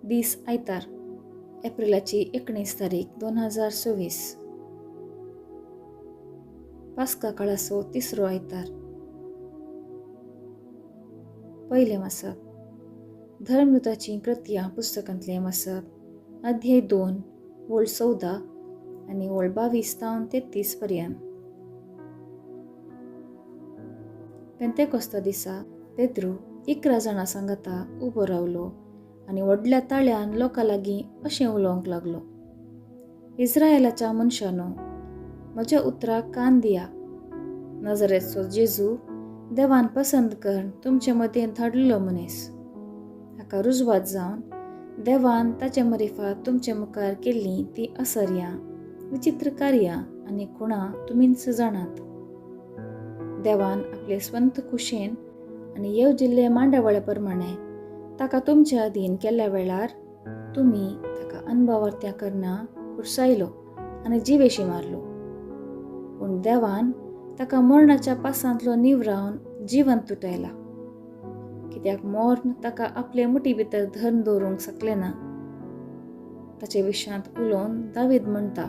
दीस आयतार, एप्रिलाची 19 तारीख 2024. पास्का काळाचो तिसरो आयतार. पयलें वाचप. धर्मदूताची कृत्यां पुस्तकांतलें वाचप. अध्याय 2 ओळ 14 आनी ओळ 22 तावन 33 पर्यंत. पेंतेकोस्ता दिसा पेद्रू 11 जाणां सांगाता उबो रावलो आनी व्हडल्या ताळ्यान लोकां लागीं अशें उलोवंक लागलो. इस्रायेलाच्या मनशांनो, म्हज्या उतराक कान दिया. नाजरेचो जेजू देवान पसंत करून तुमचे मदीं धाडलेलो मनीस. हाका रुजवात जावन देवान ताचे मरिफात तुमचे मुखार केल्लीं ती आसर्यां, विचित्र कार्यां आनी खुणां तुमीच जाणात. देवान आपले स्वंत खुशेन आनी येवजिल्ले मांडावळ्या प्रमाणे ताका तुमच्या अधीन केल्ल्या वेळार तुमी ताका अनभावार्थ्या करना कुरसायलो आनी जिवेशी मारलो. पूण देवान ताका मरणाच्या पासांतलो निवरावन जिवंत उठयला. कित्याक मरण ताका आपले मुठी भितर धरून दवरूंक शकलें ना. ताचे विशयांत उलोवन दावीद म्हणटा,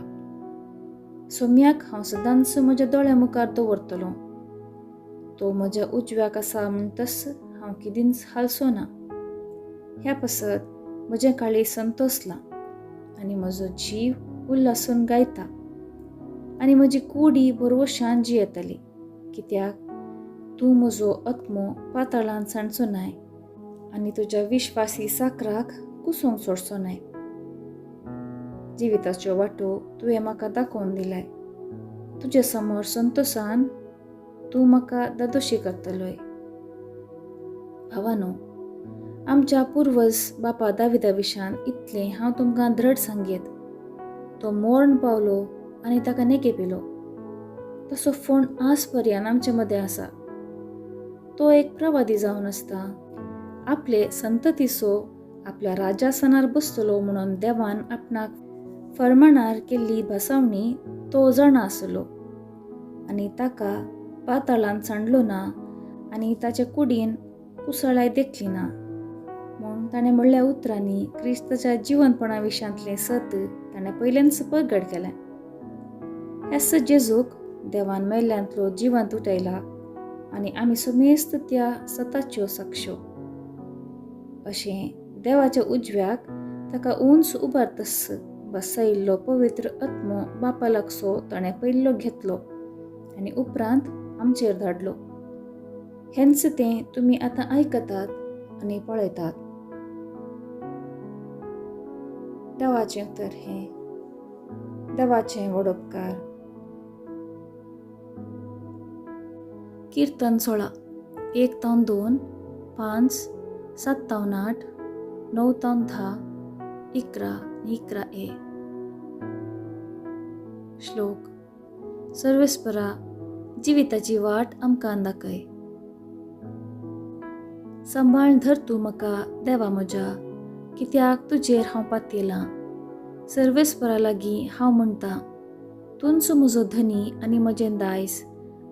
सोम्याक हांव सदांच म्हज्या दोळ्या मुखार दवरतलो. तो म्हज्या उजव्याक आसा म्हणटस हांव केदींच हालसो ना. ह्या पासत म्हजें काळीज संतोसलां आनी म्हजो जीव उल्हासून गायता आनी म्हजी कुडी बरवशान जियेतली. कित्याक तूं म्हजो आत्मो पाताळांत सांडचो नाय आनी तुज्या विश्वासी साकराक कुसूंक सोडचो नाय. जिविताच्यो वाटो तुवें म्हाका दाखोवन दिलाय. तुजे समोर संतोशान तूं म्हाका दादोशी करतलोय. भावानो, आमच्या पुर्वज बापा दाविदा विशान इतलें हांव तुमकां दृढ सांगेत. तो मरण पावलो आनी ताका नेके पेलो. तसो फोण आज पर्यंत आमचे मदें आसा. तो एक प्रवादी जावन आसता. आपले संततीचो आपल्या राजासनार बसतलो म्हणून देवान आपणाक फर्माणार केल्ली भासावणी तो जाणा आसलो आनी ताका पाताळांत सांडलो ना आनी ताचे कुडीन कुसळाय देखली ना. म्हूण ताणें म्हणल्या उतरांनी क्रिस्ताच्या जिवंतपणा विशयांतलें सत ताणें पयलेंच प्रगट केलें. ह्याच जेजूक देवान मेल्ल्यांतलो जिवंत उठयला आनी आमी समेस्त त्या सताच्यो साक्षो. अशें देवाच्या उजव्याक ताका उंच उबारतस बसयल्लो पवित्र आत्मो बापा लागसो ताणें पयलो घेतलो आनी उपरांत आमचेर धाडलो. हेंच तें तुमी आतां आयकतात आनी पळयतात. देवाचें उतर हें. देवाचें व्हड उपकार. कीर्तन 16 1 तावन 2 5 7 तावन 8 9 तावन 10 11 11a. श्लोक. सर्वेस्परा जिविताची वाट आमकां दाखय. सांबाळून धर तूं म्हाका देवा म्हज्या, कित्याक तुजेर हांव पातयेलां. सर्वेस्परा लागीं हांव म्हणटा, तूंच म्हजो धनी आनी म्हजें दायज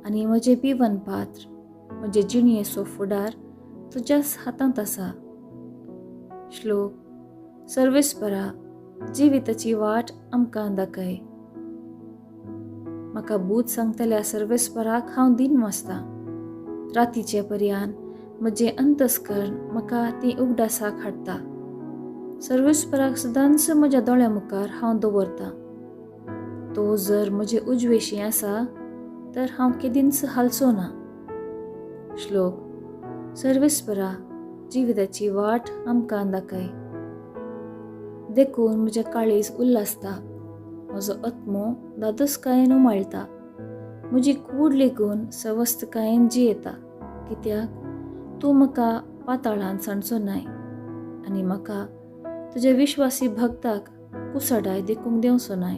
आनी म्हजें पिवन पात्र. म्हजे जिणयेचो फुडार तुज्याच हातांत आसा. श्लोक. सर्वेस्परा जिविताची वाट आमकां दाखय. म्हाका भूत सांगतल्या सर्वेस्पराक हांव दिनवासतां. रातीचे पर्यान म्हजें अंतस्करण म्हाका ती उगडासाक हाडटा. सर्वेस्पराक सदांच म्हज्या दोळ्या मुखार हांव दवरतां. तो जर म्हजे उजवेशी आसा तर हांव केदींच हालसो ना. श्लोक. सर्वेस्परा जिविताची वाट आमकां दाखय. देखून म्हजें काळीज उल्हासता. म्हजो आत्मो दादोसकायेन उमाळटा. म्हजी कूड लेगून सवस्थकायेन जियेता. कित्याक तूं म्हाका पाताळांत सांडचो नाय आनी म्हाका तुज्या विश्वासी भक्ताक कुसडाय देखूंक देवचो नाय.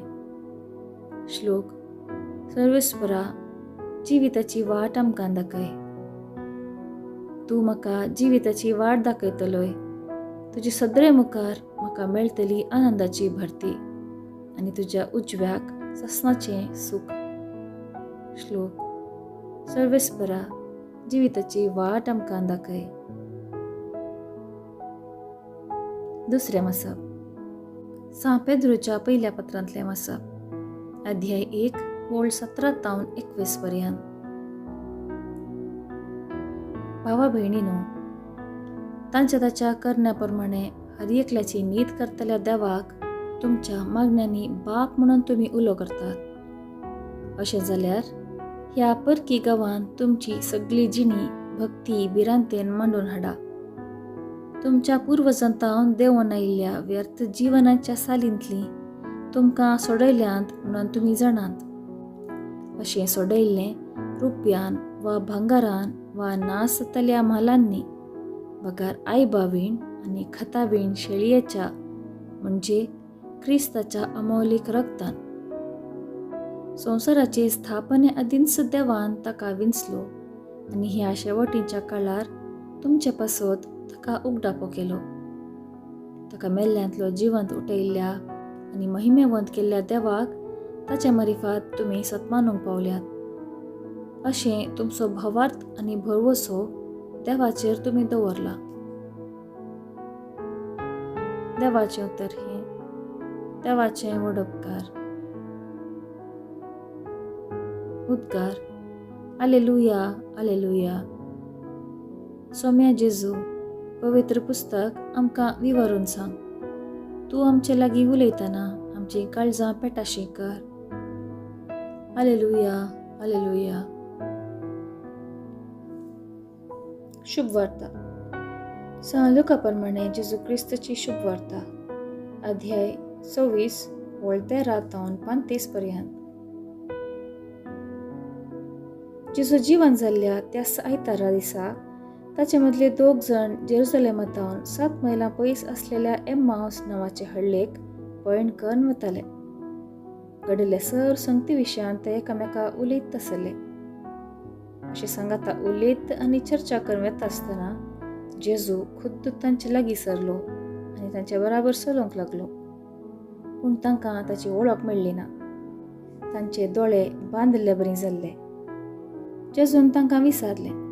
श्लोक. सर्वेस्परा जिविताची वाट आमकां दाखय. तूं म्हाका जिविताची वाट दाखयतलोय. तुजे सदरे मुखार म्हाका मेळटली आनंदाची भरती आनी तुज्या उजव्याक ससनाचें सूख. श्लोक. सर्वेस्परा जिविताची वाट आमकां दाखय. दुसरें मसप 6 पेद्रूच्या पयल्या पत्रांतलें मसप अध्याय 1 वोळ 17 तावन 21 पर्यंत. भावा भयणीनो, तांच्या करण्याप्रमाणे हर एकल्याची नीत करतल्या देवाक तुमच्या मागण्यांनी बाप म्हणून तुम्ही उलो करतात. अशें जाल्यार ह्या परकी गांवांत तुमची सगळी जिणी भक्ती भिरांतेन मांडून हाडा. तुमच्या पुर्वजंतावन देंवन आयिल्ल्या व्यर्थ जिवनाच्या सालींतली तुमकां सोडयल्यांत म्हणून तुमी जाणात. अशें सोडयल्लें रुप्यान वा भांगारान वा नास जातल्या म्हालांनी बगार आईबावीण आनी खतावीण शेळयेच्या म्हणजे क्रिस्ताच्या अमौलिक रक्तान. संवसाराचे स्थापने आदींच देवान ताका विंचलो आनी ह्या शेवटीच्या काळार तुमचे पासत ताका उगडापो केलो. ताका मेल्ल्यांतलो जिवंत उठयल्ल्या आनी महिमेवंत केल्ल्या देवाक ताचे मरिफात तुमी सत्मानूंक पावल्यात. अशें तुमचो भावार्थ आनी भरवसो देवाचेर तुमी दवरला. देवाचें उतर हें देवाचें व्हड उपकार. उद्गार हालेलुया हालेलुया. सोम्या जेजू, पवित्र पुस्तक आमकां विवरून सांग. तूं आमचे लागीं उलयतना आमची काळजां पेटाशी कर. Hallelujah hallelujah. शुभ वार्ता. लुका प्रमाणे जेजू क्रिस्तची शुभ वार्ता अध्याय 26 वोळ 13 तावन 35 पर्यंत. जेजू जिवंत जाल्ल्या त्या आयतारा दिसा ताचे मदले 2 जण जेरुसलेमांतावन 7 मैलां पयस असलेल्या एम्माउस नांवाचे हळ्ळेक पयण करून वताले. घडिल्ल्या सर संगती विशयान ते एकामेका उलयत आसले. अशें सांगाता उलयत आनी चर्चा करून वता आसतना जेजू खुद्द तांचे लागीं सरलो आनी तांच्या बराबर चलोवंक लागलो. पूण तांकां ताची वळख मेळ्ळी ना. तांचे दोळे बांदले बरी जाल्ले. जेजून तांकां विचारलें,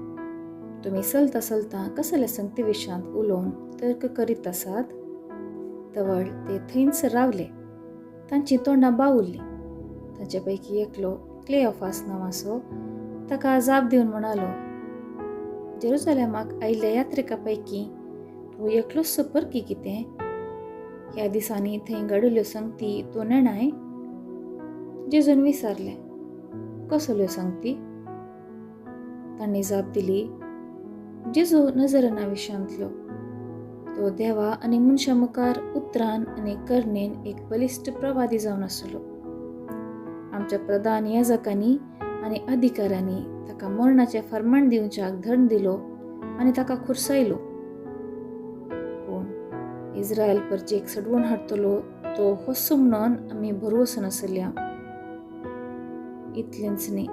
तुमी चलता कसल्या संगती विशयांत उलोवन तर्क करीत आसात? तवळ ते थंयच रावले. तांची तोंडां बावुरलीं. तांचे पैकी एकलो क्लेओफास नांवाचो ताका जाप दिवन म्हणालो, जेरुसलेमाक आयिल्ल्या यात्रिका पैकी तूं एकलोच परकी कितें? ह्या दिसांनी थंय घडिल्ल्यो संगती तूं नेणाय? जेजून विचारलें, कसल्यो संगती? तांणी जाप दिली, जेजू नजरेना विशयांतलो. तो देवा आनी मनशा मुखार उतरान आनी करणेन एक बलिश्ट प्रवादी जावन आसलो. आमच्या प्रधान याजकांनी आनी अधिकाऱ्यांनी ताका मरणाचें फर्माण दिवच्याक धन दिलो आनी ताका खुरसायलो. पूण इस्रायल परजेक सडवून हाडटलो तो होस्सो म्हणून आमी भरवसो नासल्या. इतलेंच न्ही,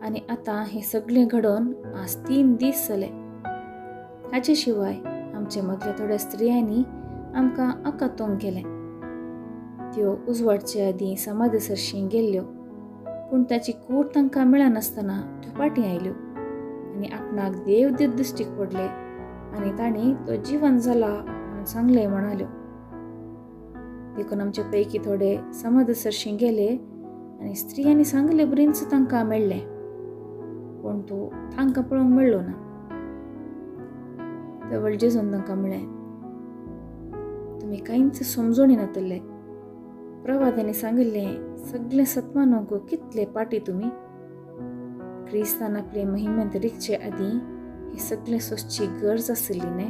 आनी आतां हें सगळें घडोवन आज 3 दीस जाले. हाचे शिवाय आमचे मदल्या थोड्या स्त्रियांनी आमकां आकातोंक गेलें. त्यो उजवाडचे आदीं समाधीसरशीं गेल्ल्यो, पूण ताची कूड तांकां मेळनासतना त्यो फाटीं आयल्यो आनी आपणाक देव दिश्टीक पडले आनी तांणी तो जिवंत जाला म्हणून सांगलें म्हणाल्यो. देखून आमचे पैकी थोडे समाधीसरशीं गेले आनी स्त्रियांनी सांगले बरींच तांकां मेळ्ळें, पूण तो तांकां पळोवंक मेळ्ळो ना. तवळ जेजून तांकां म्हळें, तुमी कांयच समजून येनातले. प्रवाद्यांनी सांगिल्लें सगळें सत्मानूंक कितले पाटी तुमी? क्रिस्तान आपले महिमेंत रिगचे आदीं हें सगळें सोंसची गरज आसली न्ही.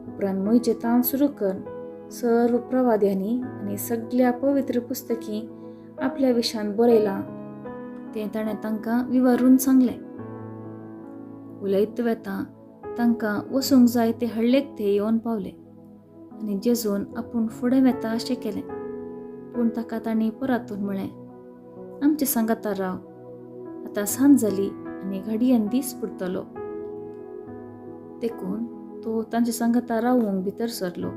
उपरांत मोयचे तावन सुरू करून सर्व प्रवाद्यांनी आनी सगळ्या पवित्र पुस्तकी आपल्या विशयान बरयलां तें ताणें तांकां विवरून सांगलें. उलयत वेतां तांकां वसूंक जाय ते हळ्ळेक ते येवन पावले आनी जेजून आपूण फुडें वेता अशें केलें. पूण ताका तांणी परतून म्हळें, आमचे सांगाता राव, आतां सांज जाली आनी घडयेन दीस पडटलो. देखून तो तांचे सांगाता रावूंक भितर सरलो.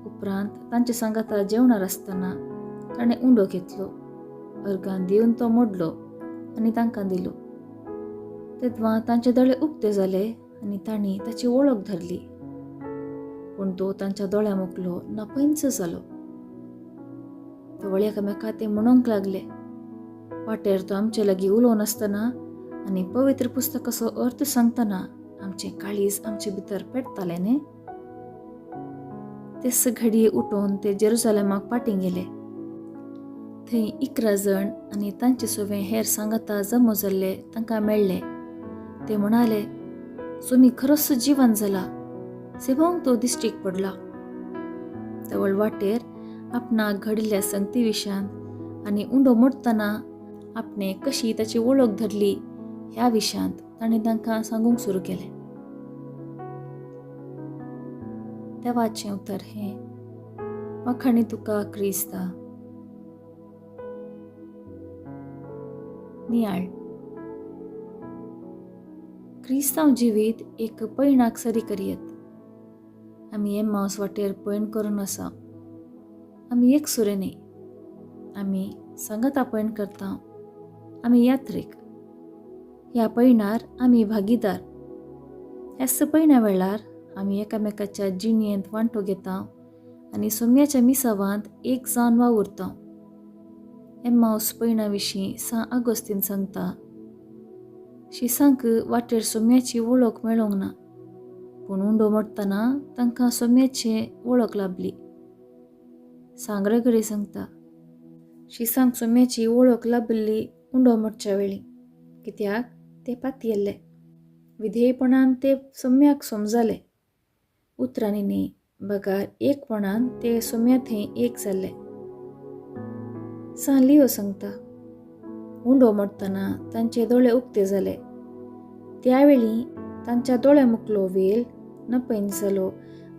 उपरांत तांचे सांगाता जेवणार आसतना ताणें उंडो घेतलो, अर्गां दिवन तो मोडलो आनी तांकां दिलो. तेदवां तांचे दोळे उक्ते जाले आनी तांणी ताची वळख धरली. पूण तो तांच्या दोळ्या मुकलो ना पैंच जालो. तो एकामेका ते म्हणूंक लागले, वाटेर तो आमचे लागीं उलोवन आसतना आनी पवित्र पुस्तकाचो अर्थ सांगतना आमचें काळीज आमचे भितर पेटतालें न्ही. तेच घडये उठून ते जेरुसलेमाक पाटी गेले. थंय 11 जण आनी तांचे सोबे हेर सांगाता जमो जाल्ले तांकां मेळ्ळे. ते म्हणाले, सुमी खरोच जिवंत जाला, सेवांक तो दिश्टीक पडला. तवळ वाटेर आपणाक घडिल्ल्या संगती विशयांत आनी उंडो मोडटना आपणे कशी ताची वळख धरली ह्या विशयांत ताणें तांकां सांगूंक सुरू केलें. देवाचें उतर हें, वाखाणी तुका क्रिस्ता. नियाळ. क्रिस्तांव जिवीत एक पैणाक सरी करियत. आमी एम्माउस वाटेर पैण करून आसा. आमी एक सुरे न्ही. आमी सांगाता पैण करता. आमी यात्रेक. ह्या पैणार आमी भागीदार. ह्याच पैण्या वेळार आमी एकामेकाच्या जिणयेंत वांटो घेता आनी सोम्याच्या मिसावांत एक जावन वावुरता. एम्माउस पैणा विशीं सा आगोस्तीन सांगता, शिसांक वाटेर सोम्याची वळख मेळोंक ना, पूण उंडो मोडटना तांकां सोम्याची वळख लाभली. सांग्रेगरी सांगता, शिसांक सोम्याची वळख लाभली उंडो मोडच्या वेळी, कित्याक ते पातयेल्ले. विधेयपणान ते सोम्याक समजले. उतरांनी न्ही, बगार एकपणान ते सोम्या थंय एक जाल्ले. सा लिओ सांगता, उंडो मोडटना तांचे दोळे उक्ते जाले. त्यावेळी तांच्या दोळ्या मुकलो वेल न पैंच जालो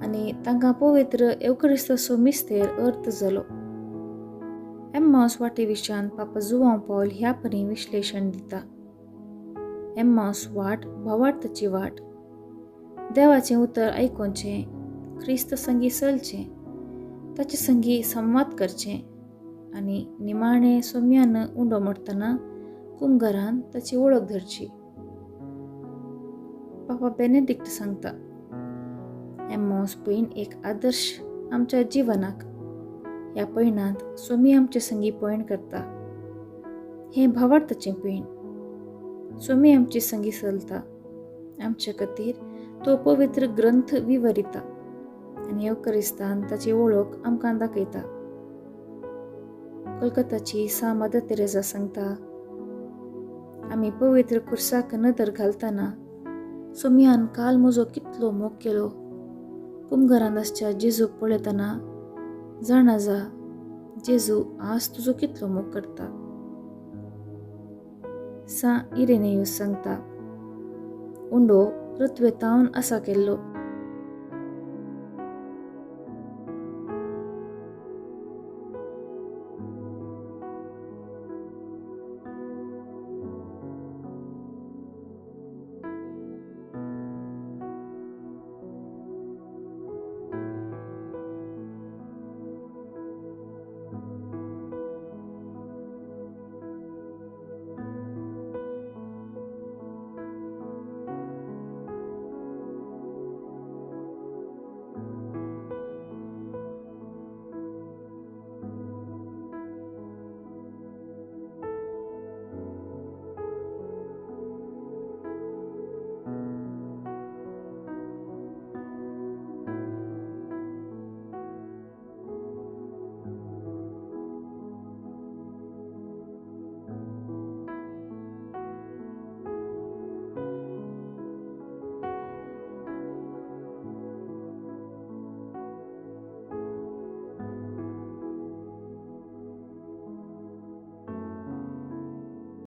आनी तांकां पवित्र एवकरिस्ताचो मिस्तेर अर्थ जालो. एम्माउस वाटे विशयांत पापा जुवांव पौल ह्या परी विश्लेशण दिता. एम्माउस वाट भावार्थाची वाट. देवाचें उतर आयकोवचें, क्रिस्त संगी चलचें, ताचे संगी संवाद करचें आनी निमाणें सोम्यान उंडो मोडटना कुंभारान ताची वळख धरची. पापा बेनेडिक्ट सांगता, एम्माउस पैण एक आदर्श आमच्या जिवनाक. ह्या पैणांत सोमी आमचे संगी पैण करता. हें भावार्थाचें पैण. सोमी आमची संगी चलता. आमचे खातीर तो पवित्र ग्रंथ विवरिता आनी एवकरिस्तान ताची वळख आमकां दाखयता. कोलकाताची सा मदर तेरेसा सांगता, आमी पवित्र कुर्साक नदर घालतना सोम्यान काल म्हजो कितलो मोग केलो. कुंभारान आसच्या जेजूक पळयतना जाणा जा, जेजू आज तुजो कितलो मोग करता. सा इरेनेयूस सांगता, उंडो पृथ्वेतावन आसा केल्लो.